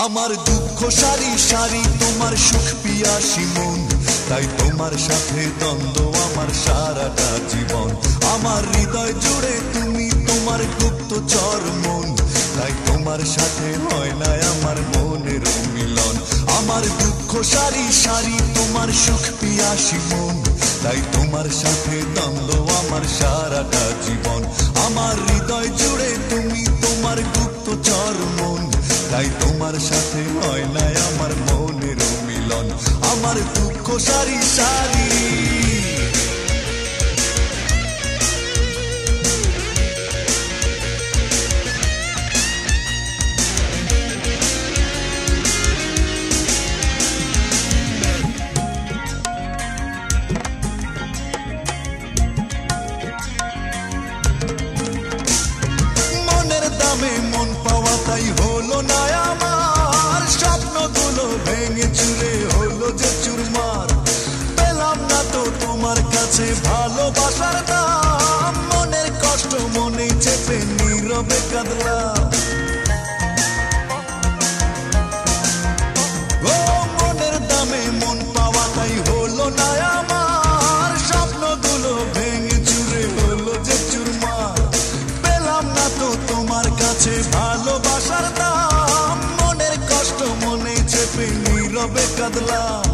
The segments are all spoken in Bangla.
আমার দুঃখ সারি সারি তোমার সুখ পিয়াসী মন, তাই তোমার সাথে দ্বন্দ্ব আমার সারাটা জীবন। আমার হৃদয় জুড়ে তুমি, তোমার গুপ্তচর মন, তাই তোমার সাথে হয় না আমার মনের মিলন। আমার দুঃখ সারি সারি তোমার সুখ পিয়াসী মন, তাই তোমার সাথে দ্বন্দ্ব আমার সারাটা জীবন। আমার হৃদয় জুড়ে তুমি, তোমার গুপ্তচর মন, তাই তোমার সাথে হয় না আমার মনের মিলন। আমার দুঃখ সারি সারি মন পাওয়া তাই হলো না আমার, স্বপ্নগুলো ভেঙে চুরে হলো যে চুরমার। পেলাম না তো তোমার কাছে ভালোবাসার দাম, মনের কষ্ট মনে চেপে নীরবে কাঁদলাম। ও মনের দামে মন পাওয়া তাই হলো না আমার, স্বপ্নগুলো ভেঙে চুরে হলো যে চুরমার। পেলাম না তো তোমার কাছে ভালোবাসার দাম, মনের কষ্ট মনে চেপে নীরবে কাঁদলাম।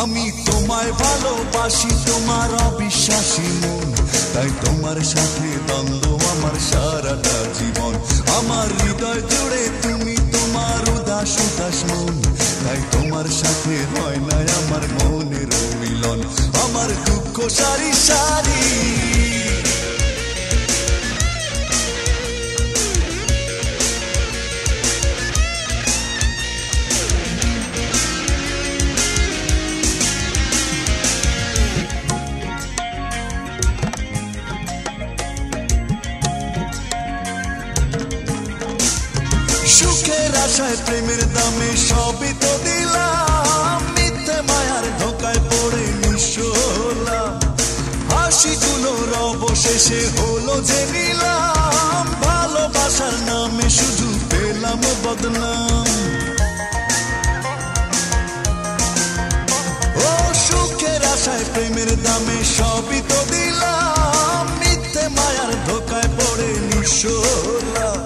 আমি তোমায় ভালোবাসি, তোমার অবিশ্বাসী মন, তাই তোমার সাথে দ্বন্দ্ব আমার সারাটা জীবন। আমার হৃদয় জুড়ে তুমি, তোমার উদাস উদাস মন, তাই তোমার সাথে হয় না আমার মনের মিলন। আমার দুঃখ সারি সারি সুখের আশায় প্রেমের দামে সবই তো দিলাম, মিথ্যে মায়ার ধোকায় পড়ে নিঃস্ব হলাম। হাসিগুলোর অবশেষে হলো যে নিলাম, ভালোবাসার নামে শুধু পেলাম বদনাম। ও সুখের আশায় প্রেমের দামে সবই তো দিলাম, মিথ্যে মায়ার ধোকায় পড়ে নিঃস্ব হলাম।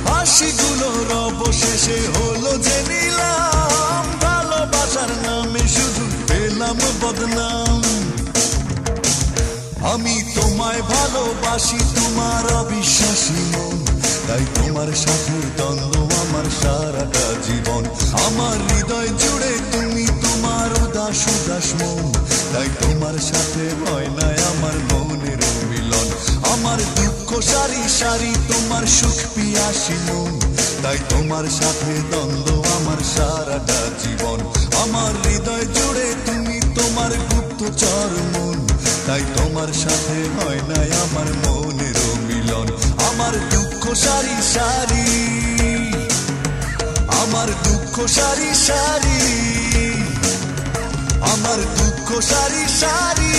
হাসিগুলোর অবশেষে হলো যে নিলাম, ভালোবাসার নামে শুধু পেলাম বদনাম। আমি তোমায় ভালোবাসি, তোমার অবিশ্বাসী মন, তাই তোমার সাথে দ্বন্দ্ব আমার সারাটা জীবন। আমার হৃদয় জুড়ে তুমি, তোমার উদাস উদাস মন, তাই তোমার সাথে হয় না আমার মনের মিলন। আমার দুঃখ সারি সারি তোমার সুখ পিয়াসী মন, তাই তোমার সাথে দ্বন্দ্ব আমার সারাটা জীবন। আমার হৃদয় জুড়ে তুমি, তোমার গুপ্তচর মন, তাই তোমার সাথে হয় না আমার মনের মিলন। আমার দুঃখ সারি সারি, আমার দুঃখ সারি সারি, আমার দুঃখ সারি সারি।